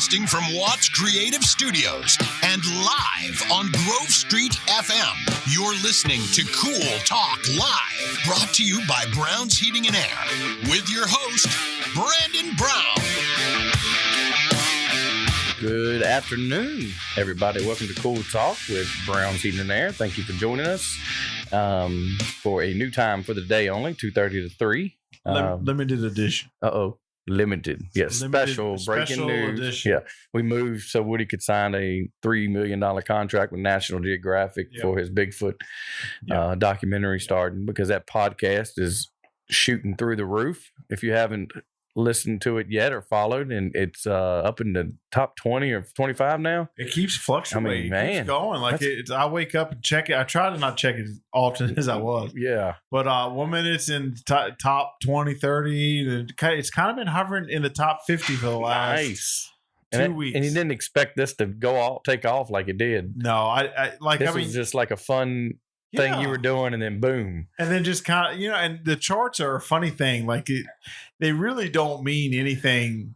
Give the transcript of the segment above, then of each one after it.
Broadcasting from Watts Creative Studios and live on Grove Street FM. You're listening to Cool Talk Live, brought to you by Brown's Heating and Air, with your host, Brandon Brown. Good afternoon, everybody. Welcome to Cool Talk with Brown's Heating and Air. Thank you for joining us for a new time for the day only, 2:30 to 3. Limited edition. Limited. Yes, special breaking news. Edition. Yeah, we moved so Woody could sign a $3 million contract with National Geographic for his Bigfoot documentary starting, because that podcast is shooting through the roof. If you haven't listened to it yet or followed, and it's up in the top 20 or 25 now. It keeps fluctuating. I mean, man, it keeps going. Like I wake up and check it. I try to not check it as often as I was. Yeah. But 1 minute's in top 20, 30. It's kind of been hovering in the top 50 for the last 2 weeks. And you didn't expect this to take off like it did. No, This was just like a fun thing you were doing, and then boom. And then just kind of, and the charts are a funny thing. Like they really don't mean anything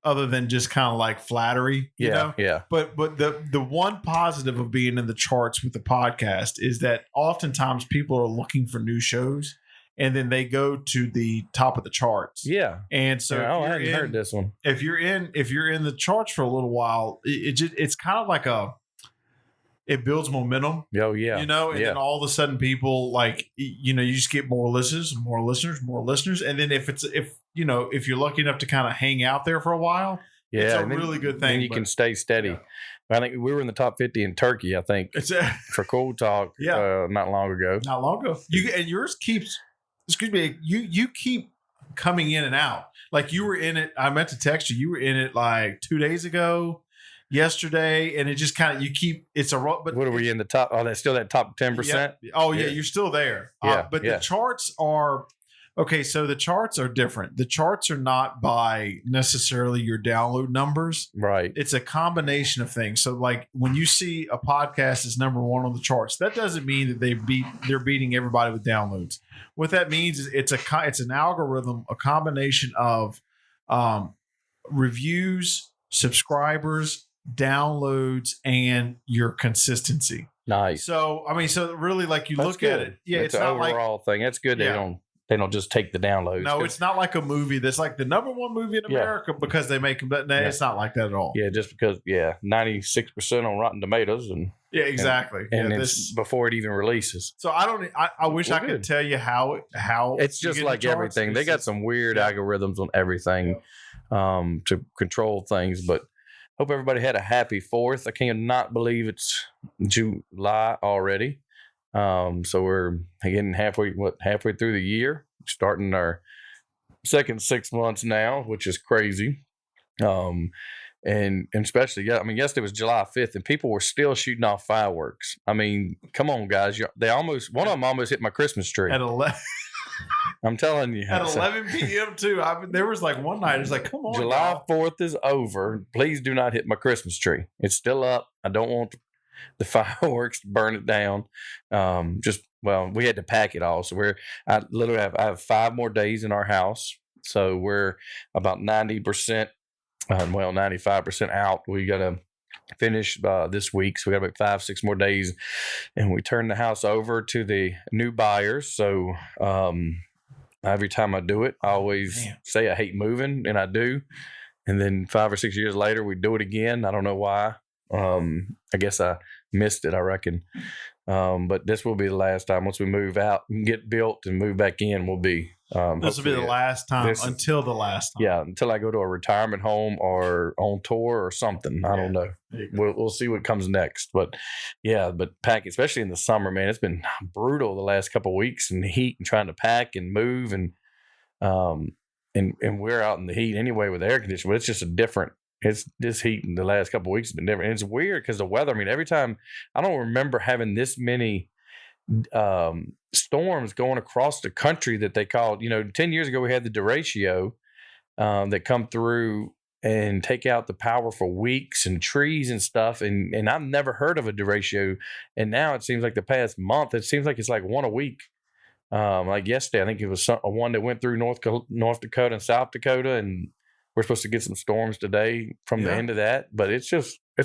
other than just kind of like flattery, you know? Yeah. But the one positive of being in the charts with the podcast is that oftentimes people are looking for new shows, and then they go to the top of the charts. Yeah. And so I hadn't heard this one. If you're in the charts for a little while, it's kind of like it builds momentum. Oh, yeah. And then all of a sudden people you just get more listeners. And then if you're lucky enough to kind of hang out there for a while, it's a really good thing. And you can stay steady. Yeah. I think we were in the top 50 in Turkey, I think, for Cool Talk not long ago. Not long ago. And yours keeps, you keep coming in and out. Like you were in it, I meant to text you were in it like 2 days ago. Yesterday, and it just kind of but what are we in the top? Oh, that's still that top 10%. Yeah, you're still there. The charts are okay. So the charts are different. The charts are not by necessarily your download numbers, right? It's a combination of things. So, like when you see a podcast is number one on the charts, that doesn't mean that they're beating everybody with downloads. What that means is it's an algorithm, a combination of reviews, subscribers, downloads, and your consistency. Nice. So really, like you look at it, it's an overall thing. That's good. They don't just take the downloads. No, it's not like a movie that's like the number one movie in America because they make them. But it's not like that at all. Yeah, just because 96% on Rotten Tomatoes and exactly. And it's before it even releases. So I wish I could tell you how it's just like everything. They got some weird algorithms on everything to control things, but. Hope everybody had a happy 4th. I cannot believe it's July already. So we're getting halfway through the year, starting our second 6 months now, which is crazy. And especially, yesterday was July 5th, and people were still shooting off fireworks. I mean, come on, guys. One of them almost hit my Christmas tree. At 11. I'm telling you. At 11 p.m. too. There was like one night. It's like, come on. July 4th is over. Please do not hit my Christmas tree. It's still up. I don't want the fireworks to burn it down. We had to pack it all. So I have 5 more days in our house. So we're about 90%, 95% out. We got to finish this week. So we got about 5-6 more days, and we turn the house over to the new buyers. So, every time I do it, I always say I hate moving, and I do. And then 5 or 6 years later, we do it again. I don't know why. I guess I missed it, I reckon. But this will be the last time. Once we move out and get built and move back in, we'll be. This will be the last time until the last time. Yeah, until I go to a retirement home or on tour or something. I don't know. We'll see what comes next. But pack, especially in the summer, man, it's been brutal the last couple of weeks in the heat and trying to pack and move and we're out in the heat anyway with air conditioning. But it's just this heat in the last couple of weeks has been different. And it's weird because the weather. I mean, every time I don't remember having this many storms going across the country that they called, 10 years ago we had the derecho that come through and take out the power for weeks and trees and stuff. And I've never heard of a derecho. And now it seems like the past month, it seems like it's like one a week. Like yesterday, I think it was one that went through North Dakota and South Dakota, and we're supposed to get some storms today from the Yeah. end of that, but it's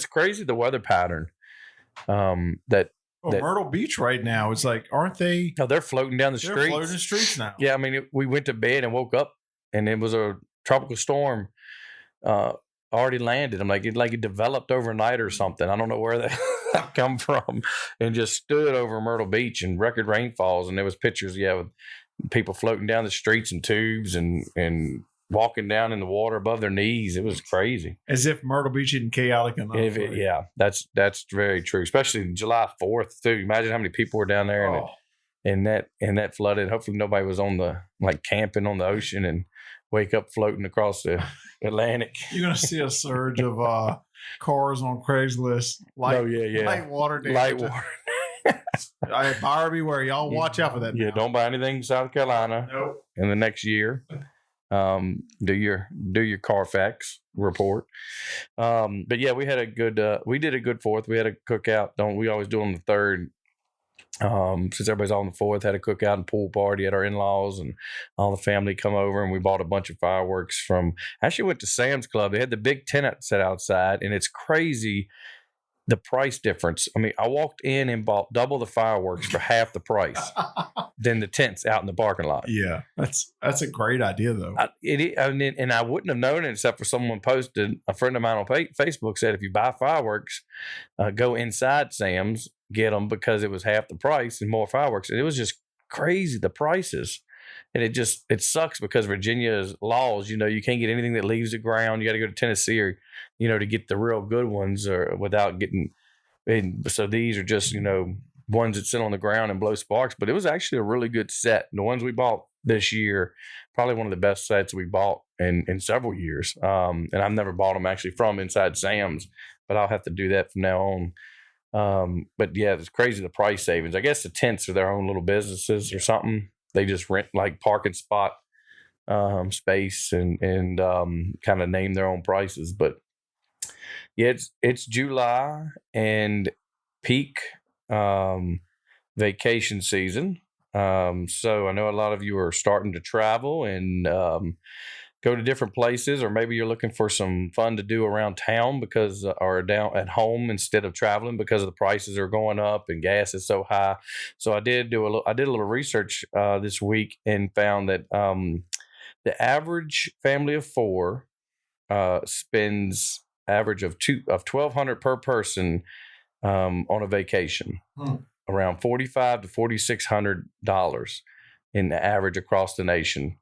crazy the weather pattern. That Myrtle Beach right now, it's like, aren't they? no, they're floating down the They're streets. floating the streets now. Yeah, I mean, we went to bed and woke up, and it was a tropical storm already landed. I'm like, it developed overnight or something. I don't know where that come from, and just stood over Myrtle Beach and record rainfalls. And there was pictures, with people floating down the streets in tubes and walking down in the water above their knees. It was crazy. As if Myrtle Beach isn't chaotic enough. Yeah, that's very true. Especially July 4th too. Imagine how many people were down there and that flooded. Hopefully nobody was on the camping on the ocean and wake up floating across the Atlantic. You're gonna see a surge of cars on Craigslist. Light water damage. Light water. Buyer beware. Y'all watch out for that. Yeah, now. don't buy anything in South Carolina Nope. in the next year. Do your Carfax report. But yeah, we had a good we did a good 4th. We had a cookout. We always do on the 3rd. Since everybody's on the 4th, had a cookout and pool party at our in-laws, and all the family come over, and we bought a bunch of fireworks actually went to Sam's Club. They had the big tent set outside, and it's crazy the price difference. I mean, I walked in and bought double the fireworks for half the price than the tents out in the parking lot. Yeah, that's a great idea though. And I wouldn't have known it except for someone posted. A friend of mine on Facebook said, if you buy fireworks, go inside Sam's, get them, because it was half the price and more fireworks. And it was just crazy, the prices. And it sucks because Virginia's laws, you can't get anything that leaves the ground. You got to go to Tennessee or, to get the real good ones or without getting. So these are just, ones that sit on the ground and blow sparks. But it was actually a really good set. The ones we bought this year, probably one of the best sets we bought in several years. And I've never bought them actually from inside Sam's, but I'll have to do that from now on. But yeah, it's crazy the price savings. I guess the tents are their own little businesses or something. They just rent parking spot space and kind of name their own prices. But yeah, it's July and peak vacation season. So I know a lot of you are starting to travel and go to different places, or maybe you're looking for some fun to do around town or down at home instead of traveling because the prices are going up and gas is so high. So I did a little research this week and found that the average family of 4 spends average of $1,200 per person on a vacation, around $4,500 to $4,600 in the average across the nation.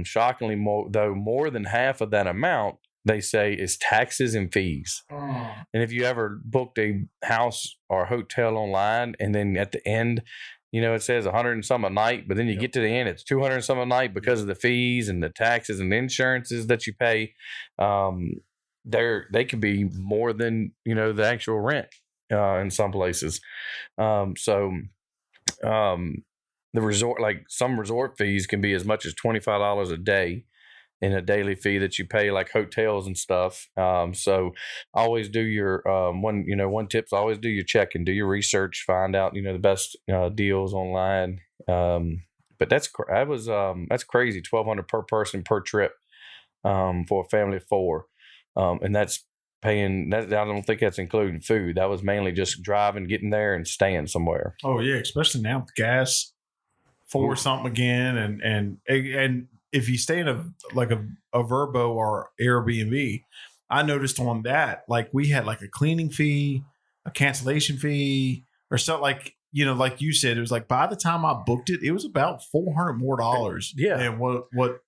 Shockingly, more than half of that amount, they say, is taxes and fees. And if you ever booked a house or a hotel online, and then at the end, it says 100 and some a night, but then you get to the end, it's 200 and some a night because of the fees and the taxes and the insurances that you pay. They could be more than the actual rent in some places. The resort, some resort fees can be as much as $25 a day in a daily fee that you pay, like hotels and stuff. So always do your one tip's always do your check and do your research, find out the best deals online. But that's crazy, $1,200 per person per trip for a family of 4, and that's paying that. I don't think that's including food. That was mainly just driving, getting there, and staying somewhere. Oh yeah, especially now with gas for something again, and if you stay in a Verbo or Airbnb, I noticed on that we had a cleaning fee, a cancellation fee, or something like you said, it was by the time I booked it, it was about $400 more. Yeah, and what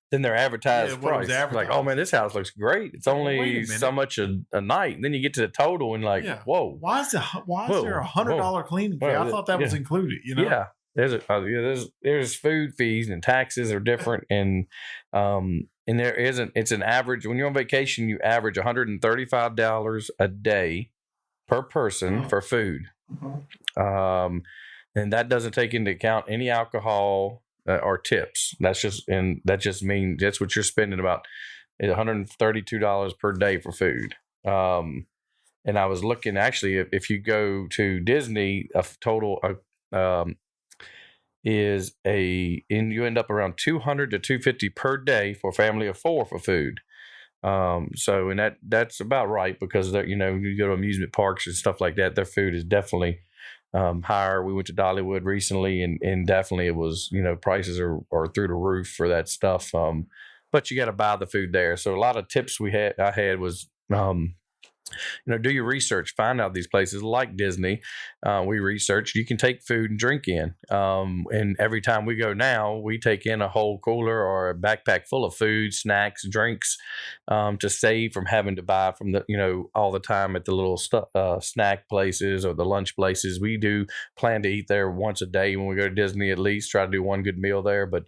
then their advertised price. Oh man, this house looks great. It's only so much a night. And then you get to the total and whoa, why is there $100 cleaning fee? I thought that was included. Yeah. There's food fees and taxes are different, and there isn't. It's an average. When you're on vacation, you average $135 a day per person for food, and that doesn't take into account any alcohol or tips. That just means that's what you're spending, about $132 per day for food. And I was looking, actually, if you go to Disney, a total you end up around $200 to $250 per day for a family of 4 for food. So, and that's about right because they're, you go to amusement parks and stuff like that, their food is definitely higher. We went to Dollywood recently, and definitely it was, prices are through the roof for that stuff. But you got to buy the food there. So a lot of tips I had was, do your research, find out these places like Disney. We researched, you can take food and drink in. And every time we go now, we take in a whole cooler or a backpack full of food, snacks, drinks, to save from having to buy from all the time at the little snack places or the lunch places. We do plan to eat there once a day when we go to Disney, at least try to do one good meal there. But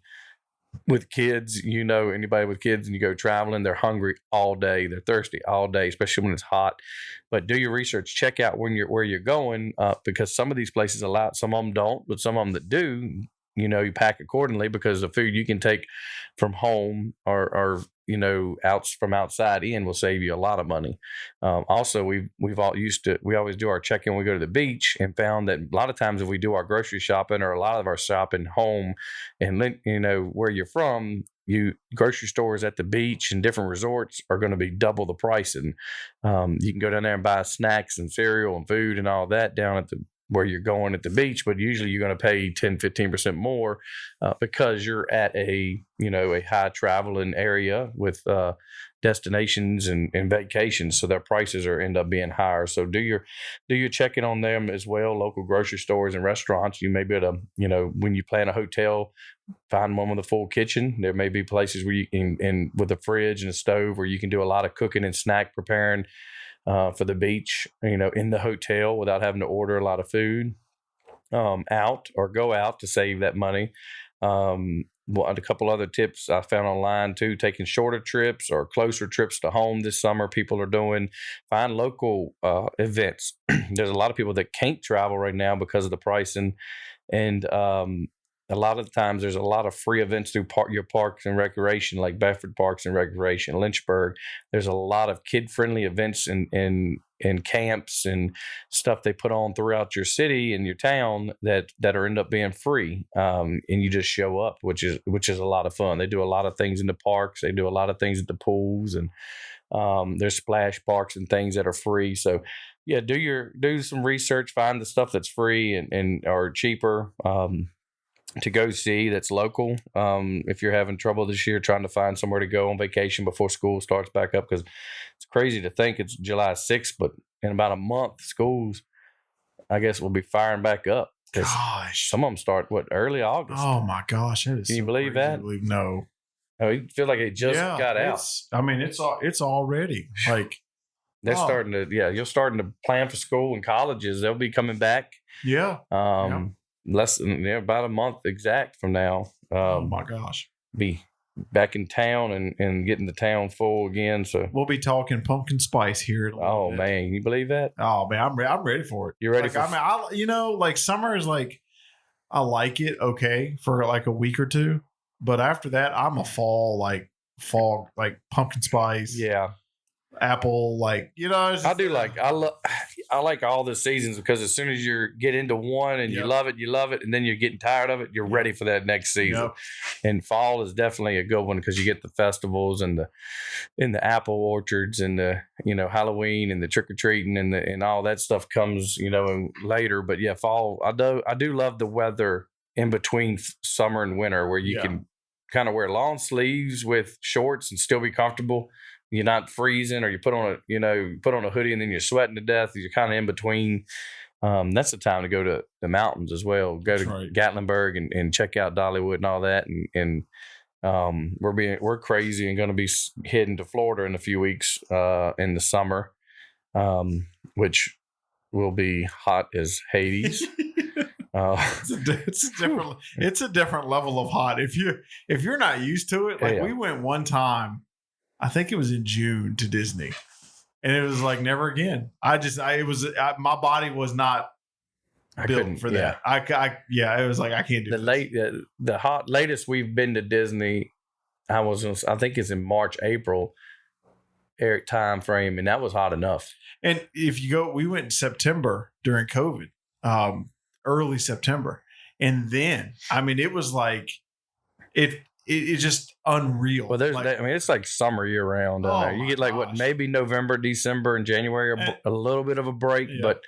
with kids, anybody with kids and you go traveling, they're hungry all day. They're thirsty all day, especially when it's hot. But do your research. Check out where you're going, because some of these places allow, some of them don't, but some of them that do, you pack accordingly because the food you can take from home or from outside in will save you a lot of money. Also, we always do our check-in when we go to the beach, and found that a lot of times if we do our grocery shopping or a lot of our shopping home and where you're from, grocery stores at the beach and different resorts are going to be double the price, and you can go down there and buy snacks and cereal and food and all that down at where you're going at the beach, but usually you're going to pay 10-15% more because you're at a high traveling area with destinations and vacations, so their prices end up being higher. So do your check-in on them as well. Local grocery stores and restaurants, you may be able to, when you plan a hotel, find one with a full kitchen. There may be places where you can, with a fridge and a stove, where you can do a lot of cooking and snack preparing for the beach, in the hotel without having to order a lot of food out or go out to save that money. A couple other tips I found online too: taking shorter trips or closer trips to home this summer. People are doing, find local events. There's a lot of people that can't travel right now because of the pricing, and a lot of the times there's a lot of free events through your parks and recreation, like Bedford Parks and Recreation, Lynchburg. There's a lot of kid-friendly events and camps and stuff they put on throughout your city and your town that end up being free. And you just show up, which is a lot of fun. They do a lot of things in the parks. They do a lot of things at the pools, and there's splash parks and things that are free. So yeah, do some research, find the stuff that's free and or cheaper to go see that's local. If you're having trouble this year trying to find somewhere to go on vacation before school starts back up, because it's crazy to think it's July 6th, but in about a month, schools, I guess, will be firing back up. Gosh, some of them start early August. Oh my gosh, that is. Can you believe that? No. Oh, you feel like it just got out. It's already like they're starting to. Yeah, you're starting to plan for school and colleges. They'll be coming back. Yeah. Less than about a month exact from now. Oh my gosh. Be back in town and getting the town full again. So we'll be talking pumpkin spice here. Oh bit. Man, can you believe that? Oh man, I'm ready for it. You ready for? Like summer is like, I like it okay for like a week or two, but after that, I'm a fall like pumpkin spice. Yeah. Apple, I like all the seasons, because as soon as you get into one and you love it, and then you're getting tired of it, you're ready for that next season. Yep. And fall is definitely a good one because you get the festivals and the apple orchards and the Halloween and the trick or treating and all that stuff comes later. But yeah, fall, I do love the weather in between summer and winter, where you can kind of wear long sleeves with shorts and still be comfortable. You're not freezing, or you put on a hoodie and then you're sweating to death. You're kind of in between. That's the time to go to the mountains as well. Go to Gatlinburg and check out Dollywood and all that. And we're crazy and going to be heading to Florida in a few weeks in the summer, which will be hot as Hades. It's a different level of hot. If you're not used to it, we went one time. I think it was in June to Disney, and it was like never again. My body was not built for that. It was like, I can't do the latest we've been to Disney. I think it's in March, April time frame, and that was hot enough. And if you go, we went in September during COVID, early September, and then it was like it's just unreal. Well, Like, I mean, it's like summer year round. Down there. You get like what, maybe November, December, and January, a little bit of a break, but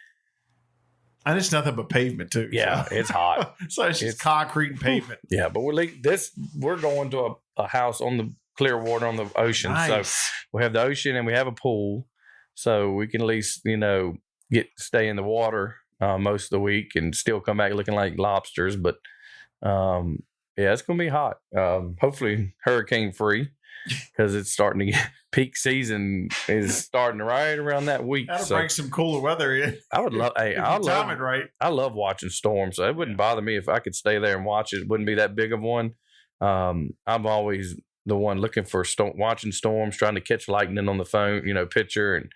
and it's nothing but pavement too. Yeah, so. it's hot. So it's just concrete and pavement. Yeah, but we're going to a house on the Clearwater on the ocean. Nice. So we have the ocean and we have a pool, so we can at least stay in the water most of the week and still come back looking like lobsters. But yeah, it's gonna be hot. Hopefully hurricane free, because it's starting to get peak season is starting right around that week. That'll bring some cooler weather in. I would love. Hey, I love watching storms. So it wouldn't bother me if I could stay there and watch it. It wouldn't be that big of one. I'm always the one looking for watching storms, trying to catch lightning on the phone, picture, and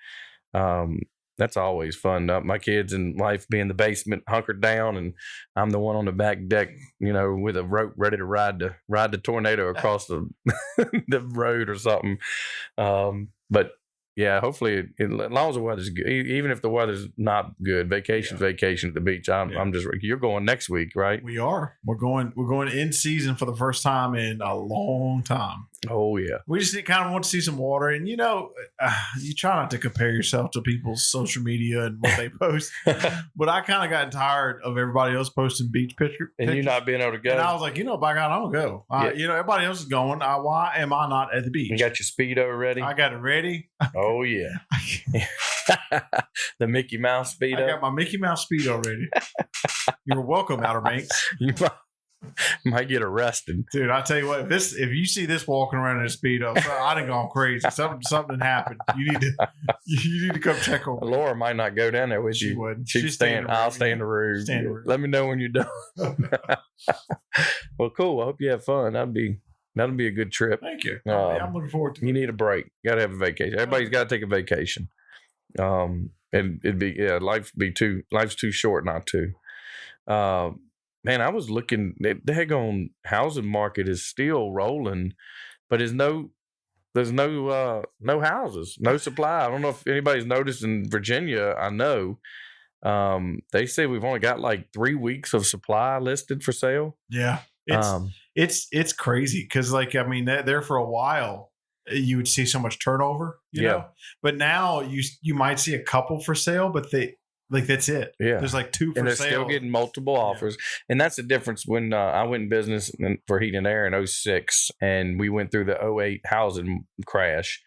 that's always fun. My kids and wife be in the basement, hunkered down, and I'm the one on the back deck, with a rope ready to ride the tornado across the the road or something. But yeah, hopefully, as long as the weather's good, even if the weather's not good, vacation at the beach. I'm just. You're going next week, right? We are. We're going in season for the first time in a long time. Oh yeah. We just kind of want to see some water, and you try not to compare yourself to people's social media and what they post. But I kind of got tired of everybody else posting beach pictures, and you not being able to go. And I was like, by God, I'm gonna go. Everybody else is going. Why am I not at the beach? You got your Speedo ready? I got it ready. Oh yeah. The Mickey Mouse Speedo. I got my Mickey Mouse Speedo ready. You're welcome, Outer Banks. You might get arrested, dude. I tell you what, if you see this walking around in a Speedo, I done gone crazy. Something happened. You need to come check on me. Laura might not go down there with you. She wouldn't. She's staying. I'll stay in the room. Let me know when you're done. Well, cool. I hope you have fun. That'll be a good trip. Thank you. I'm looking forward to it. You need a break. You got to have a vacation. Everybody's got to take a vacation. And it'd be life's too short not to. Man, I was looking. The daggone housing market is still rolling, but there's no houses, no supply. I don't know if anybody's noticed in Virginia. I know they say we've only got like 3 weeks of supply listed for sale. Yeah, it's crazy because there for a while you would see so much turnover, you know, but now you might see a couple for sale, but that's it. Yeah. There's like 2 for sale. And they're still getting multiple offers. Yeah. And that's the difference when I went in business for heat and air in 2006, and we went through the 2008 housing crash.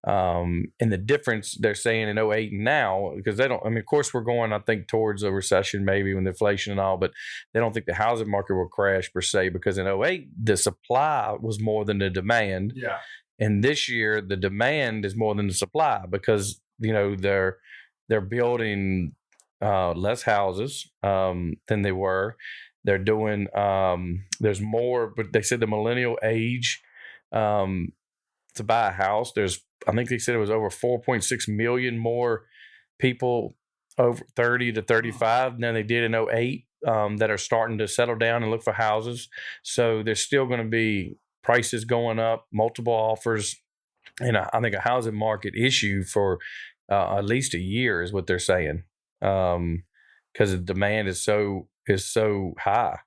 And the difference they're saying in 2008 now, because of course we're going, I think, towards a recession maybe with inflation and all, but they don't think the housing market will crash per se, because in 2008, the supply was more than the demand. Yeah. And this year, the demand is more than the supply because, they're building less houses than they were. They're doing there's more, but they said the millennial age to buy a house. I think they said it was over 4.6 million more people over 30 to 35 than they did in 2008 that are starting to settle down and look for houses. So there's still going to be prices going up, multiple offers, and I think a housing market issue for at least a year is what they're saying. Because the demand is so high.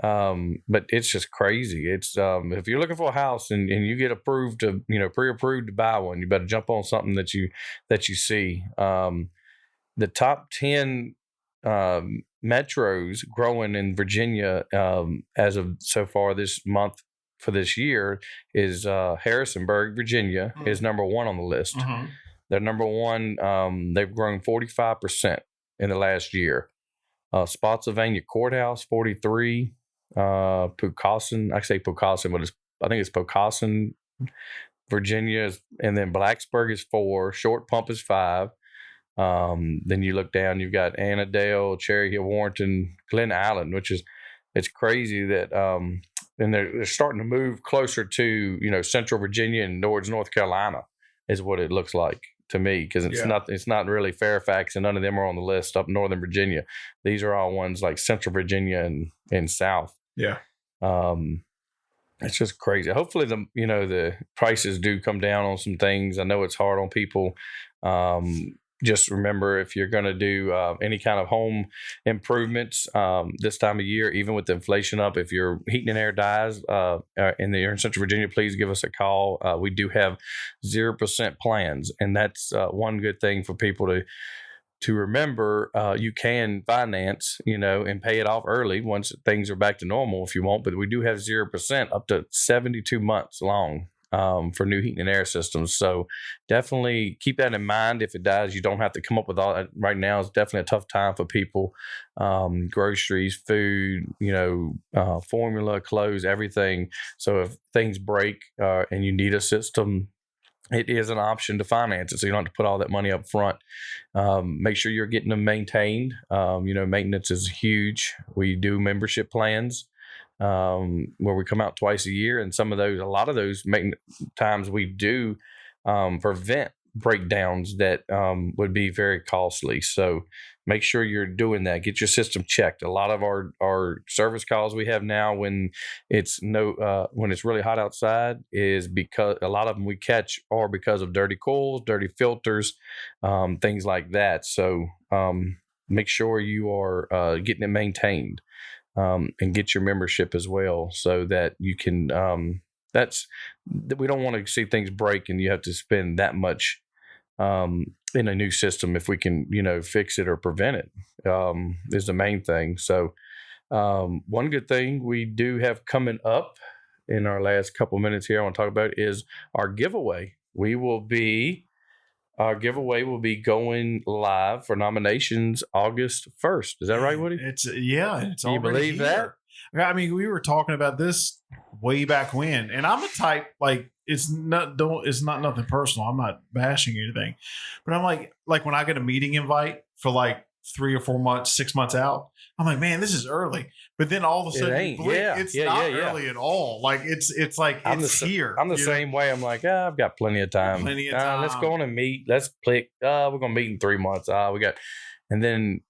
But it's just crazy. It's if you're looking for a house and you get approved to pre-approved to buy one, you better jump on something that you see. The top 10 metros growing in Virginia as of so far this month for this year is Harrisonburg, Virginia is number 1 on the list. Mm-hmm. They're number 1. They've grown 45% in the last year. Spotsylvania Courthouse, 43. Pocassin, I say Pocassin, but I think it's Pocassin, Virginia, and then Blacksburg is 4. Short Pump is 5. Then you look down, you've got Annandale, Cherry Hill, Warrenton, Glen Island, it's crazy that and they're starting to move closer to Central Virginia and towards North Carolina is what it looks like to me, because it's not really Fairfax, and none of them are on the list up Northern Virginia. These are all ones like Central Virginia and South. Yeah. It's just crazy. Hopefully the prices do come down on some things. I know it's hard on people. just remember, if you're going to do any kind of home improvements this time of year, even with the inflation up, if your heating and air dies and you're in Central Virginia, please give us a call. We do have 0% plans, and that's one good thing for people to remember. You can finance, and pay it off early once things are back to normal if you want, but we do have 0% up to 72 months long for new heating and air systems. So definitely keep that in mind. If it dies, you don't have to come up with all that. Right now is definitely a tough time for people. Groceries, food, formula, clothes, everything. So if things break and you need a system, it is an option to finance it, so you don't have to put all that money up front. Make sure you're getting them maintained. Maintenance is huge. We do membership plans where we come out twice a year, and a lot of those times we do prevent breakdowns that would be very costly. So make sure you're doing that. Get your system checked. A lot of our service calls we have now when it's really hot outside is because a lot of them we catch are because of dirty coils, dirty filters, things like that. So make sure you are getting it maintained and get your membership as well, so that you can. We don't want to see things break and you have to spend that much in a new system. If we can, fix it or prevent it, is the main thing. So one good thing we do have coming up in our last couple minutes here I want to talk about is our giveaway. Our giveaway will be going live for nominations August 1st. Is that right, Woody? It's Do you believe here. I mean, we were talking about this way back when, and I'm a type, like, it's not nothing personal. I'm not bashing anything, but I'm like when I get a meeting invite for like 3 or 4 months, 6 months out, I'm like, man, this is early. But then all of a sudden, it's not early at all. Like it's like it's here. I'm the same way. I'm like, I've got plenty of time. Let's go on and meet. Let's click. We're gonna meet in 3 months. And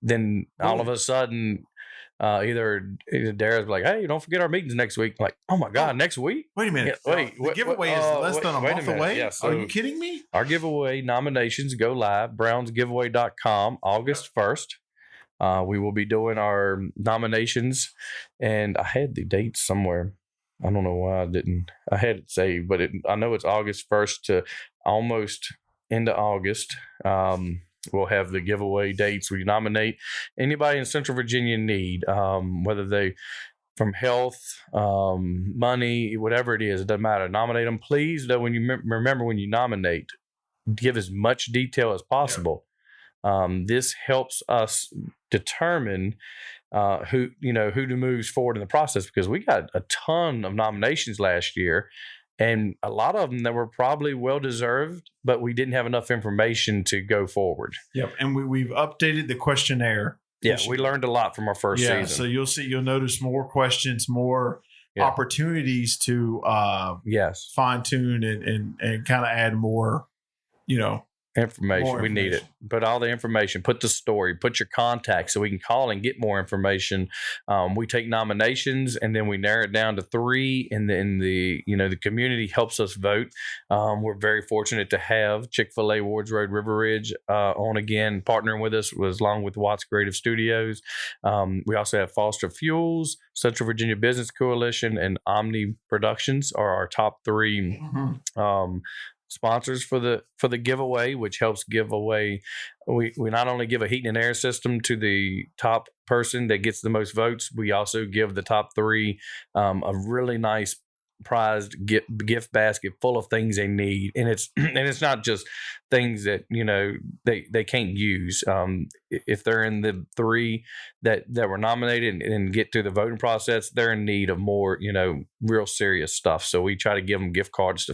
then all of a sudden, either Dara's like, hey, don't forget our meetings next week. I'm like, oh my God, next week? Wait a minute. The giveaway is less than a month away? Yeah, so are you kidding me? Our giveaway nominations go live, brownsgiveaway.com, August 1st. We will be doing our nominations, and I had the dates somewhere. I don't know why I didn't. I had it saved, but I know it's August 1st to almost into August. We'll have the giveaway dates. We nominate anybody in Central Virginia need, whether they from health, money, whatever it is, it doesn't matter. Nominate them. Please, though, when you remember when you nominate, give as much detail as possible. Yeah. This helps us determine who moves forward in the process, because we got a ton of nominations last year. And a lot of them that were probably well-deserved, but we didn't have enough information to go forward. Yep. And we've updated the questionnaire. Yeah, we learned a lot from our first season. So you'll notice more questions, more opportunities to fine-tune and kind of add more, information. We need it. Put all the information, put the story, put your contacts so we can call and get more information. We take nominations and then we narrow it down to 3, and then the community helps us vote. We're very fortunate to have Chick-fil-A Wards Road River Ridge on again, partnering with us along with Watts Creative Studios. We also have Foster Fuels, Central Virginia Business Coalition, and Omni Productions are our top 3 sponsors for the giveaway, which helps give away. We not only give a heating and air system to the top person that gets the most votes, we also give the top 3 a really nice prized gift basket full of things they need, and it's not just things that they can't use. If they're in the 3 that were nominated and get through the voting process, they're in need of more real serious stuff. So we try to give them gift cards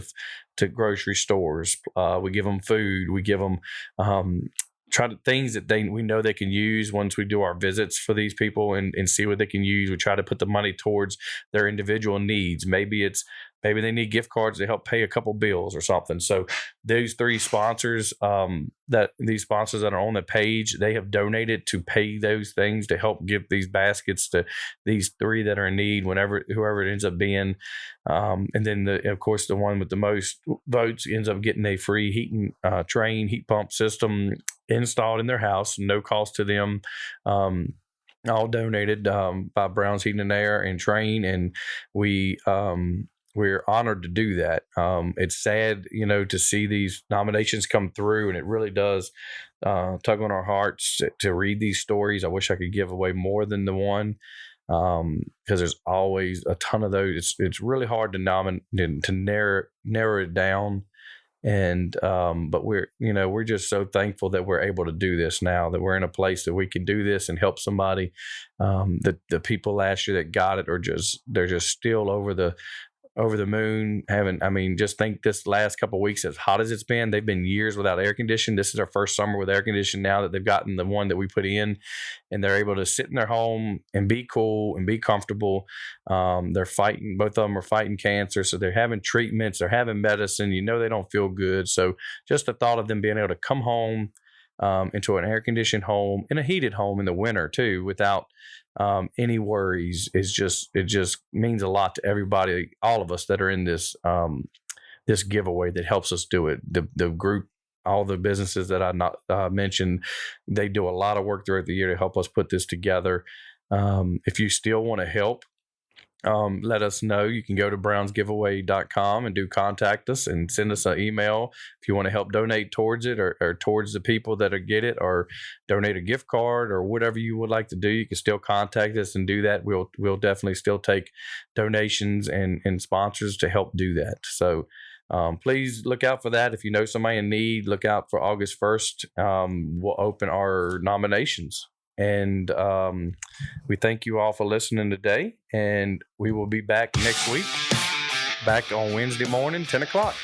to grocery stores. We give them food. We give them things that we know they can use once we do our visits for these people and see what they can use. We try to put the money towards their individual needs. Maybe it's maybe they need gift cards to help pay a couple bills or something. So those three sponsors, these sponsors that are on the page, they have donated to pay those things to help give these baskets to these three that are in need, whoever it ends up being. And then of course the one with the most votes ends up getting a free heat pump system installed in their house, no cost to them. All donated by Brown's Heating and Air and Trane, and we're honored to do that. It's sad, to see these nominations come through, and it really does tug on our hearts to read these stories. I wish I could give away more than the one, because there's always a ton of those. It's really hard to narrow it down. And but we're just so thankful that we're able to do this now, that we're in a place that we can do this and help somebody. The people last year that got it they're just still over the moon. Just think this last couple of weeks, as hot as it's been, they've been years without air conditioning. This is our first summer with air conditioning now that they've gotten the one that we put in, and they're able to sit in their home and be cool and be comfortable. They're fighting, both of them are fighting cancer. So they're having treatments, they're having medicine, they don't feel good. So just the thought of them being able to come home into an air conditioned home, in a heated home in the winter too, without any worries, it just means a lot to everybody, all of us that are in this this giveaway that helps us do it. The group, all the businesses that I mentioned, they do a lot of work throughout the year to help us put this together. If you still want to help, let us know. You can go to brownsgiveaway.com and contact us and send us an email if you want to help donate towards it, or towards the people that get it, or donate a gift card, or whatever you would like to do. You can still contact us and do that. We'll definitely still take donations and sponsors to help do that. So please look out for that. If you know somebody in need, look out for August 1st. We'll open our nominations. And we thank you all for listening today, and we will be back next week, back on Wednesday morning, 10 o'clock.